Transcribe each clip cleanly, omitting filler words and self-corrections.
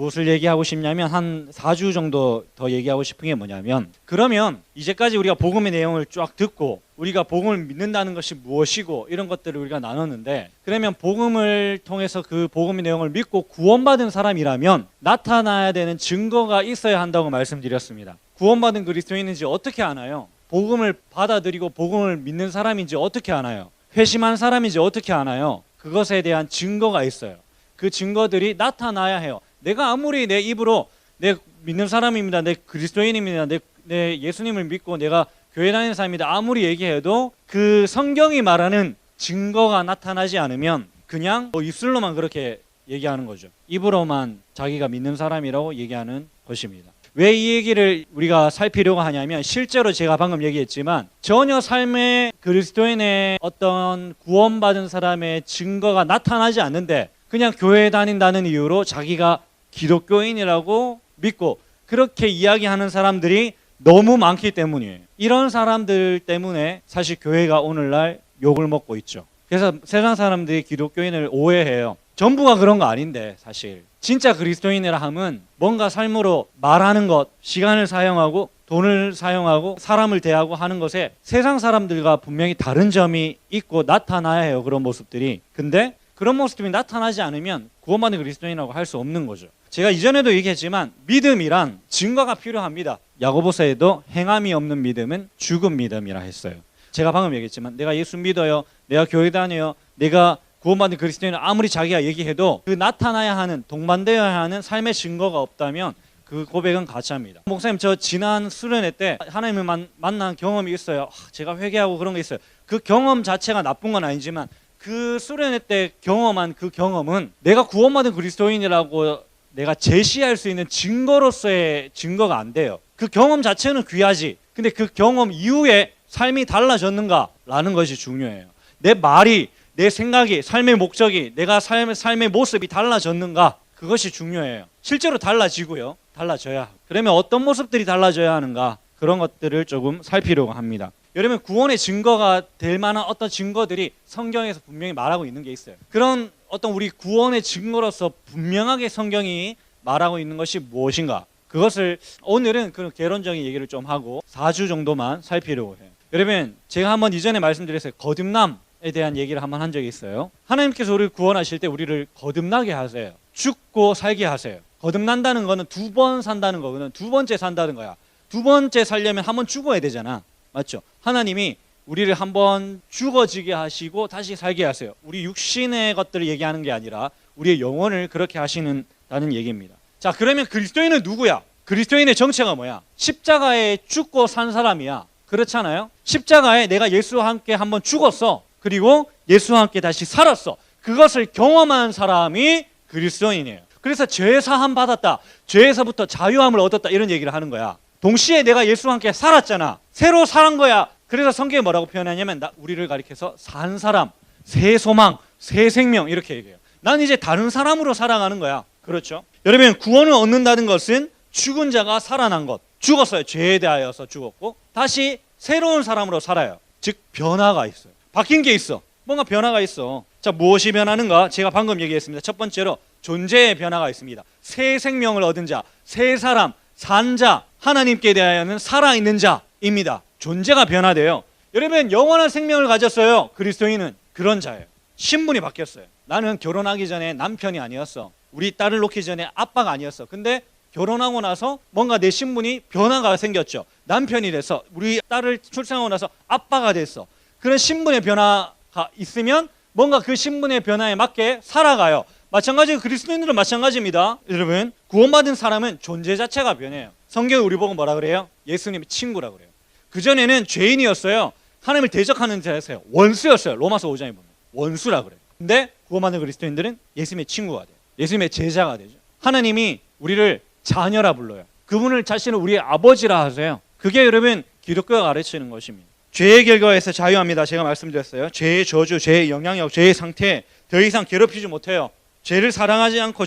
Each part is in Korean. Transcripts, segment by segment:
무엇을 얘기하고 싶냐면 한 4주 정도 더 얘기하고 싶은 게 뭐냐면, 그러면 이제까지 우리가 복음의 내용을 쫙 듣고 우리가 복음을 믿는다는 것이 무엇이고 이런 것들을 우리가 나눴는데, 그러면 복음을 통해서 그 복음의 내용을 믿고 구원받은 사람이라면 나타나야 되는 증거가 있어야 한다고 말씀드렸습니다. 구원받은 그리스도인인지 어떻게 아나요? 복음을 받아들이고 복음을 믿는 사람인지 어떻게 아나요? 회심한 사람인지 어떻게 아나요? 그것에 대한 증거가 있어요. 그 증거들이 나타나야 해요. 내가 아무리 내 입으로 내 믿는 사람입니다, 내 그리스도인입니다, 내 예수님을 믿고 내가 교회 다니는 사람입니다 아무리 얘기해도 그 성경이 말하는 증거가 나타나지 않으면 그냥 입술로만 그렇게 얘기하는 거죠. 입으로만 자기가 믿는 사람이라고 얘기하는 것입니다. 왜 이 얘기를 우리가 살피려고 하냐면, 실제로 제가 방금 얘기했지만 전혀 삶의 그리스도인의 어떤 구원받은 사람의 증거가 나타나지 않는데 그냥 교회 다닌다는 이유로 자기가 기독교인이라고 믿고 그렇게 이야기하는 사람들이 너무 많기 때문이에요. 이런 사람들 때문에 사실 교회가 오늘날 욕을 먹고 있죠. 그래서 세상 사람들이 기독교인을 오해해요. 전부가 그런 거 아닌데, 사실 진짜 그리스도인이라 함은 뭔가 삶으로 말하는 것, 시간을 사용하고 돈을 사용하고 사람을 대하고 하는 것에 세상 사람들과 분명히 다른 점이 있고 나타나야 해요. 그런 모습들이. 근데 그런 모습이 나타나지 않으면 구원받은 그리스도인이라고 할 수 없는 거죠. 제가 이전에도 얘기했지만 믿음이란 증거가 필요합니다. 야고보서에도 행함이 없는 믿음은 죽은 믿음이라 했어요. 제가 방금 얘기했지만 내가 예수 믿어요, 내가 교회 다녀요, 내가 구원받은 그리스도인은 아무리 자기가 얘기해도 그 나타나야 하는, 동반되어야 하는 삶의 증거가 없다면 그 고백은 가짜입니다. 목사님, 저 지난 수련회 때 하나님을 만난 경험이 있어요. 제가 회개하고 그런 게 있어요. 그 경험 자체가 나쁜 건 아니지만 그 수련회 때 경험한 그 경험은 내가 구원받은 그리스도인이라고 내가 제시할 수 있는 증거로서의 증거가 안 돼요. 그 경험 자체는 귀하지. 근데 그 경험 이후에 삶이 달라졌는가라는 것이 중요해요. 내 말이, 내 생각이, 삶의 목적이, 내가 삶의 모습이 달라졌는가, 그것이 중요해요. 실제로 달라지고요, 달라져야 하고. 그러면 어떤 모습들이 달라져야 하는가, 그런 것들을 조금 살피려고 합니다. 여러분, 구원의 증거가 될 만한 어떤 증거들이 성경에서 분명히 말하고 있는 게 있어요. 그런 어떤 우리 구원의 증거로서 분명하게 성경이 말하고 있는 것이 무엇인가, 그것을 오늘은 그런 개론적인 얘기를 좀 하고 4주 정도만 살피려고 해요. 여러분, 제가 한번 이전에 말씀드렸어요. 거듭남에 대한 얘기를 한번 한 적이 있어요. 하나님께서 우리를 구원하실 때 우리를 거듭나게 하세요. 죽고 살게 하세요. 거듭난다는 거는 두 번 산다는 거거든. 두 번째 산다는 거야. 두 번째 살려면 한 번 죽어야 되잖아. 맞죠? 하나님이 우리를 한번 죽어지게 하시고 다시 살게 하세요. 우리 육신의 것들을 얘기하는 게 아니라 우리의 영혼을 그렇게 하시는다는 얘기입니다. 자, 그러면 그리스도인은 누구야? 그리스도인의 정체가 뭐야? 십자가에 죽고 산 사람이야. 그렇잖아요? 십자가에 내가 예수와 함께 한번 죽었어. 그리고 예수와 함께 다시 살았어. 그것을 경험한 사람이 그리스도인이에요. 그래서 죄 사함 받았다, 죄에서부터 자유함을 얻었다, 이런 얘기를 하는 거야. 동시에 내가 예수와 함께 살았잖아. 새로 살은 거야. 그래서 성경이 뭐라고 표현하냐면 우리를 가리켜서 산 사람, 새 소망, 새 생명, 이렇게 얘기해요. 난 이제 다른 사람으로 살아가는 거야. 그렇죠? 여러분, 구원을 얻는다는 것은 죽은 자가 살아난 것. 죽었어요. 죄에 대하여서 죽었고 다시 새로운 사람으로 살아요. 즉 변화가 있어요. 바뀐 게 있어. 뭔가 변화가 있어. 자, 무엇이 변하는가? 제가 방금 얘기했습니다. 첫 번째로 존재의 변화가 있습니다. 새 생명을 얻은 자, 새 사람, 산 자, 하나님께 대하여는 살아있는 자입니다. 존재가 변화돼요. 여러분, 영원한 생명을 가졌어요. 그리스도인은 그런 자예요. 신분이 바뀌었어요. 나는 결혼하기 전에 남편이 아니었어. 우리 딸을 놓기 전에 아빠가 아니었어. 근데 결혼하고 나서 뭔가 내 신분이 변화가 생겼죠. 남편이 돼서 우리 딸을 출산하고 나서 아빠가 됐어. 그런 신분의 변화가 있으면 뭔가 그 신분의 변화에 맞게 살아가요. 마찬가지로 그리스도인들은 마찬가지입니다. 여러분, 구원받은 사람은 존재 자체가 변해요. 성경이 우리 보고 뭐라 그래요? 예수님의 친구라 그래요. 그전에는 죄인이었어요. 하나님을 대적하는 자였어요. 원수였어요. 로마서 5장에 보면 원수라 그래요. 근데 구원받은 그리스도인들은 예수님의 친구가 돼요. 예수님의 제자가 되죠. 하나님이 우리를 자녀라 불러요. 그분을 자신을 우리의 아버지라 하세요. 그게 여러분 기독교가 가르치는 것입니다. 죄의 결과에서 자유합니다. 제가 말씀드렸어요. 죄의 저주, 죄의 영향력, 죄의 상태 더 이상 괴롭히지 못해요. 죄를 사랑하지 않고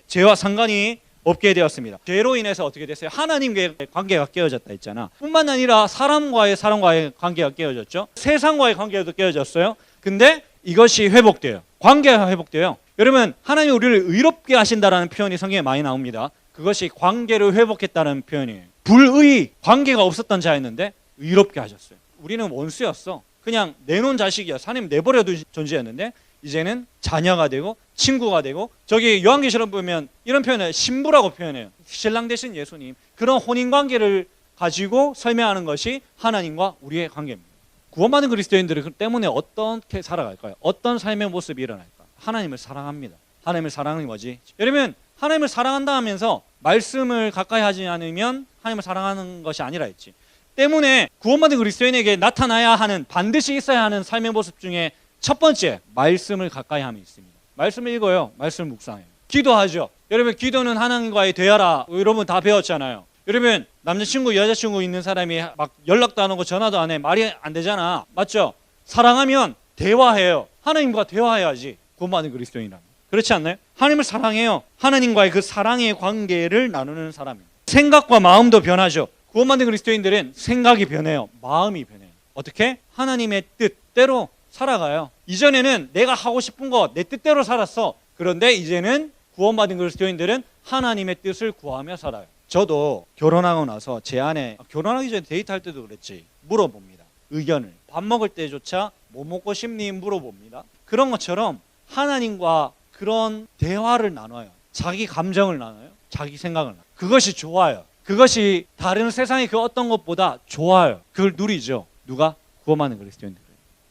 죄와 상관이 없게 되었습니다. 죄로 인해서 어떻게 됐어요? 하나님과의 관계가 깨어졌다 했잖아. 뿐만 아니라 사람과의 관계가 깨어졌죠. 세상과의 관계도 깨어졌어요. 근데 이것이 회복돼요. 관계가 회복돼요. 여러분, 하나님이 우리를 의롭게 하신다라는 표현이 성경에 많이 나옵니다. 그것이 관계를 회복했다는 표현이에요. 불의, 관계가 없었던 자였는데 의롭게 하셨어요. 우리는 원수였어. 그냥 내놓은 자식이야. 하나님 내버려둔 존재였는데 이제는 자녀가 되고 친구가 되고, 저기 요한계시록 보면 이런 표현을 신부라고 표현해요. 신랑 되신 예수님. 그런 혼인관계를 가지고 설명하는 것이 하나님과 우리의 관계입니다. 구원받은 그리스도인들은 그 때문에 어떻게 살아갈까요? 어떤 삶의 모습이 일어날까? 하나님을 사랑합니다. 하나님을 사랑하는 거지. 여러분, 하나님을 사랑한다 하면서 말씀을 가까이 하지 않으면 하나님을 사랑하는 것이 아니라 했지. 때문에 구원받은 그리스도인에게 나타나야 하는, 반드시 있어야 하는 삶의 모습 중에 첫 번째, 말씀을 가까이 함이 있습니다. 말씀을 읽어요. 말씀을 묵상해요. 기도하죠. 여러분, 기도는 하나님과의 대화라 여러분 다 배웠잖아요. 여러분, 남자친구 여자친구 있는 사람이 막 연락도 안 오고 전화도 안 해. 말이 안 되잖아. 맞죠? 사랑하면 대화해요. 하나님과 대화해야지. 구원받은 그리스도인이라면. 그렇지 않나요? 하나님을 사랑해요. 하나님과의 그 사랑의 관계를 나누는 사람이에요. 생각과 마음도 변하죠. 구원받은 그리스도인들은 생각이 변해요. 마음이 변해요. 어떻게? 하나님의 뜻대로 살아가요. 이전에는 내가 하고 싶은 거 내 뜻대로 살았어. 그런데 이제는 구원받은 그리스도인들은 하나님의 뜻을 구하며 살아요. 저도 결혼하고 나서 제 아내, 결혼하기 전에 데이트할 때도 그랬지, 물어봅니다. 의견을. 밥 먹을 때조차 뭐 먹고 싶니 물어봅니다. 그런 것처럼 하나님과 그런 대화를 나눠요. 자기 감정을 나눠요. 자기 생각을 나눠요. 그것이 좋아요. 그것이 다른 세상의 그 어떤 것보다 좋아요. 그걸 누리죠. 누가? 구원받는 그리스도인들.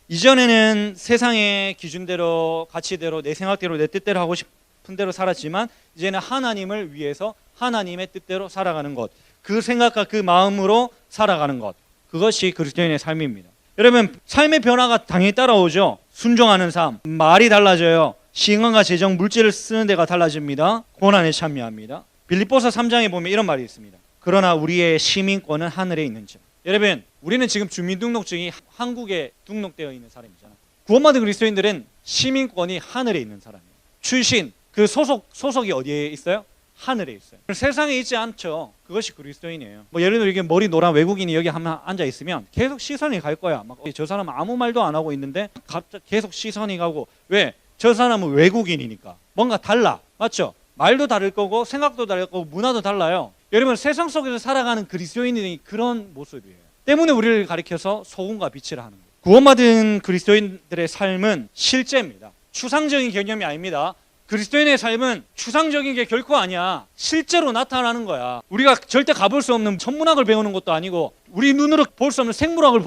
이전에는 세상의 기준대로, 가치대로, 내 생각대로, 내 뜻대로 하고 싶은 대로 살았지만 이제는 하나님을 위해서 하나님의 뜻대로 살아가는 것, 그 생각과 그 마음으로 살아가는 것, 그것이 그리스도인의 삶입니다. 여러분, 삶의 변화가 당연히 따라오죠. 순종하는 삶, 말이 달라져요. 시간과 재정, 물질을 쓰는 데가 달라집니다. 고난에 참여합니다. 빌립보서 3장에 보면 이런 말이 있습니다. 그러나 우리의 시민권은 하늘에 있는지. 여러분, 우리는 지금 주민등록증이 한국에 등록되어 있는 사람이잖아요. 구원받은 그리스도인들은 시민권이 하늘에 있는 사람이에요. 출신, 그 소속이 어디에 있어요? 하늘에 있어요. 세상에 있지 않죠. 그것이 그리스도인이에요. 뭐 예를 들어 이게 머리 노란 외국인이 여기 한번 앉아 있으면 계속 시선이 갈 거야. 막 저 사람은 아무 말도 안 하고 있는데 갑자기 계속 시선이 가고. 왜? 저 사람은 외국인이니까. 뭔가 달라. 맞죠? 말도 다를 거고 생각도 다를 거고 문화도 달라요. 여러분, 세상 속에서 살아가는 그리스도인이 그런 모습이에요. 때문에 우리를 가리켜서 소금과 빛이라 하는 거예요. 구원받은 그리스도인들의 삶은 실제입니다. 추상적인 개념이 아닙니다. 그리스도인의 삶은 추상적인 게 결코 아니야. 실제로 나타나는 거야. 우리가 절대 가볼 수 없는 천문학을 배우는 것도 아니고 우리 눈으로 볼 수 없는 생물학을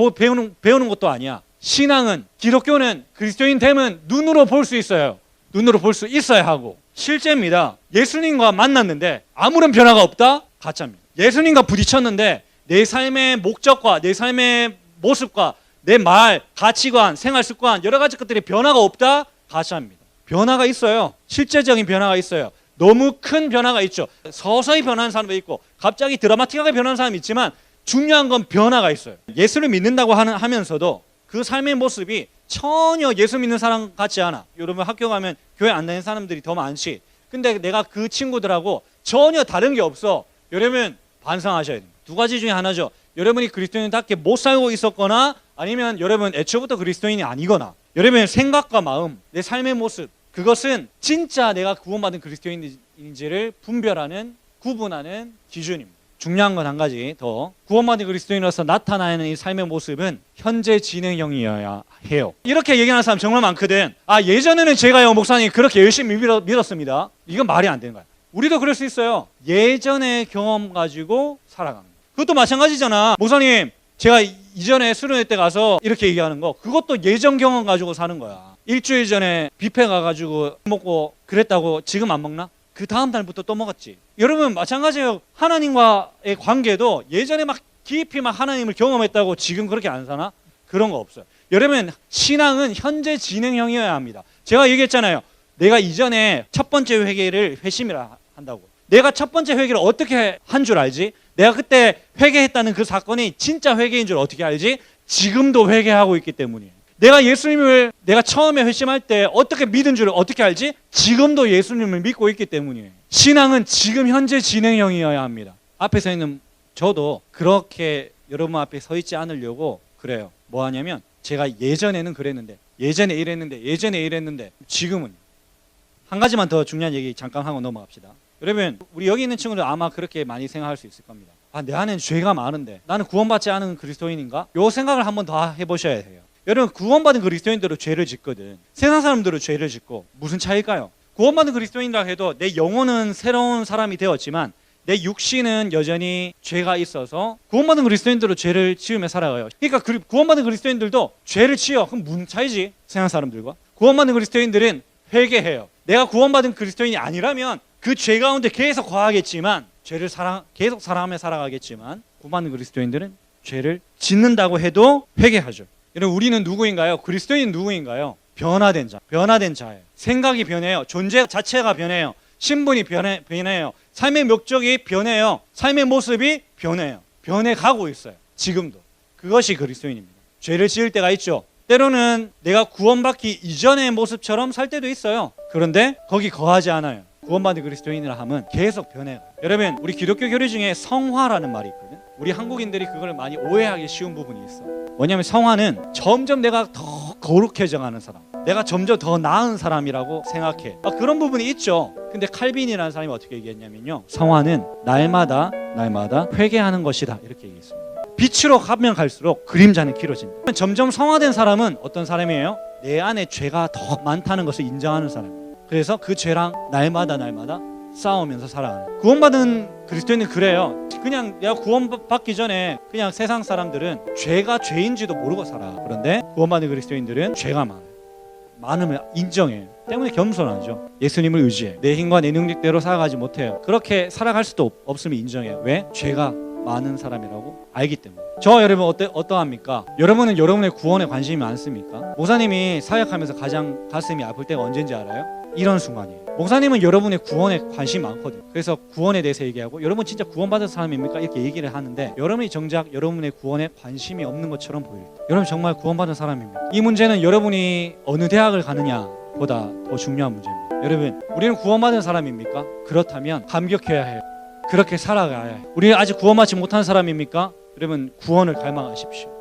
배우는 것도 아니야. 신앙은, 기독교는, 그리스도인 됨은 눈으로 볼 수 있어요. 눈으로 볼 수 있어야 하고 실제입니다. 예수님과 만났는데 아무런 변화가 없다? 가짜입니다. 예수님과 부딪혔는데 내 삶의 목적과 내 삶의 모습과 내 말, 가치관, 생활 습관 여러 가지 것들이 변화가 없다? 가짜입니다. 변화가 있어요. 실제적인 변화가 있어요. 너무 큰 변화가 있죠. 서서히 변하는 사람도 있고 갑자기 드라마틱하게 변하는 사람이 있지만 중요한 건 변화가 있어요. 예수를 믿는다고 하면서도 그 삶의 모습이 전혀 예수 믿는 사람 같지 않아. 여러분, 학교 가면 교회 안 다니는 사람들이 더 많지. 근데 내가 그 친구들하고 전혀 다른 게 없어. 여러분, 반성하셔야 됩니다. 두 가지 중에 하나죠. 여러분이 그리스도인답게 못 살고 있었거나 아니면 여러분 애초부터 그리스도인이 아니거나. 여러분의 생각과 마음, 내 삶의 모습, 그것은 진짜 내가 구원받은 그리스도인인지를 분별하는, 구분하는 기준입니다. 중요한 건 한 가지 더. 구원받은 그리스도인으로서 나타나는 이 삶의 모습은 현재 진행형이어야 해요. 이렇게 얘기하는 사람 정말 많거든. 예전에는 제가요, 목사님 그렇게 열심히 믿었습니다. 이건 말이 안 되는 거야. 우리도 그럴 수 있어요. 예전의 경험 가지고 살아가는 거예요. 그것도 마찬가지잖아. 목사님, 제가 이전에 수련회 때 가서 이렇게 얘기하는 거, 그것도 예전 경험 가지고 사는 거야. 일주일 전에 뷔페 가가지고 먹고 그랬다고 지금 안 먹나? 그 다음 달부터 또 먹었지. 여러분, 마찬가지예요. 하나님과의 관계도 예전에 막 깊이 막 하나님을 경험했다고 지금 그렇게 안 사나? 그런 거 없어요. 여러분, 신앙은 현재 진행형이어야 합니다. 제가 얘기했잖아요. 내가 이전에 첫 번째 회개를 회심이라 한다고. 내가 첫 번째 회개를 어떻게 한 줄 알지? 내가 그때 회개했다는 그 사건이 진짜 회개인 줄 어떻게 알지? 지금도 회개하고 있기 때문이에요. 내가 예수님을 내가 처음에 회심할 때 어떻게 믿은 줄 어떻게 알지? 지금도 예수님을 믿고 있기 때문이에요. 신앙은 지금 현재 진행형이어야 합니다. 앞에 서 있는 저도 그렇게 여러분 앞에 서 있지 않으려고 그래요. 뭐 하냐면 제가 예전에는 그랬는데, 예전에 이랬는데 지금은 한 가지만 더 중요한 얘기 잠깐 하고 넘어갑시다. 여러분, 우리 여기 있는 친구들 아마 그렇게 많이 생각할 수 있을 겁니다. 내 안에는 죄가 많은데 나는 구원받지 않은 그리스도인인가? 요 생각을 한번 더 해보셔야 해요. 여러분, 구원받은 그리스도인들은 죄를 짓거든. 세상 사람들은 죄를 짓고 무슨 차이일까요? 구원받은 그리스도인이라 해도 내 영혼은 새로운 사람이 되었지만 내 육신은 여전히 죄가 있어서 구원받은 그리스도인들은 죄를 지으며 살아가요. 그러니까 구원받은 그리스도인들도 죄를 지어. 그럼 무슨 차이지? 세상 사람들과. 구원받은 그리스도인들은 회개해요. 내가 구원받은 그리스도인이 아니라면 그 죄 가운데 계속 거하겠지만 죄를 계속 사랑하며 살아가겠지만 구원받은 그리스도인들은 죄를 짓는다고 해도 회개하죠. 여러분, 우리는 누구인가요? 그리스도인은 누구인가요? 변화된 자예요. 생각이 변해요. 존재 자체가 변해요. 신분이 변해요. 삶의 목적이 변해요. 삶의 모습이 변해요. 변해가고 있어요. 지금도. 그것이 그리스도인입니다. 죄를 지을 때가 있죠. 때로는 내가 구원받기 이전의 모습처럼 살 때도 있어요. 그런데 거기 거하지 않아요. 구원받은 그리스도인이라 하면 계속 변해요. 여러분, 우리 기독교 교리 중에 성화라는 말이 있거든. 우리 한국인들이 그걸 많이 오해하기 쉬운 부분이 있어. 뭐냐면 성화는 점점 내가 더 거룩해져가는 사람, 내가 점점 더 나은 사람이라고 생각해. 그런 부분이 있죠. 근데 칼빈이라는 사람이 어떻게 얘기했냐면요, 성화는 날마다 회개하는 것이다, 이렇게 얘기했습니다. 빛으로 가면 갈수록 그림자는 길어진다. 점점 성화된 사람은 어떤 사람이에요? 내 안에 죄가 더 많다는 것을 인정하는 사람이에요. 그래서 그 죄랑 날마다 싸우면서 살아가는. 구원받은 그리스도인은 그래요. 그냥 내가 구원받기 전에 그냥 세상 사람들은 죄가 죄인지도 모르고 살아. 그런데 구원받은 그리스도인들은 죄가 많으면 인정해요. 때문에 겸손하죠. 예수님을 의지해. 내 힘과 내 능력대로 살아가지 못해요. 그렇게 살아갈 수도 없으면 인정해요. 왜? 죄가 많은 사람이라고 알기 때문에. 저 여러분 어떠합니까? 여러분은 여러분의 구원에 관심이 많습니까? 목사님이 사역하면서 가장 가슴이 아플 때가 언제인지 알아요? 이런 순간이에요. 목사님은 여러분의 구원에 관심이 많거든요. 그래서 구원에 대해서 얘기하고, 여러분 진짜 구원받은 사람입니까? 이렇게 얘기를 하는데, 여러분이 정작 여러분의 구원에 관심이 없는 것처럼 보일 때, 여러분 정말 구원받은 사람입니까? 이 문제는 여러분이 어느 대학을 가느냐보다 더 중요한 문제입니다. 여러분, 우리는 구원받은 사람입니까? 그렇다면 감격해야 해요. 그렇게 살아가야 해요. 우리는 아직 구원받지 못한 사람입니까? 여러분, 구원을 갈망하십시오.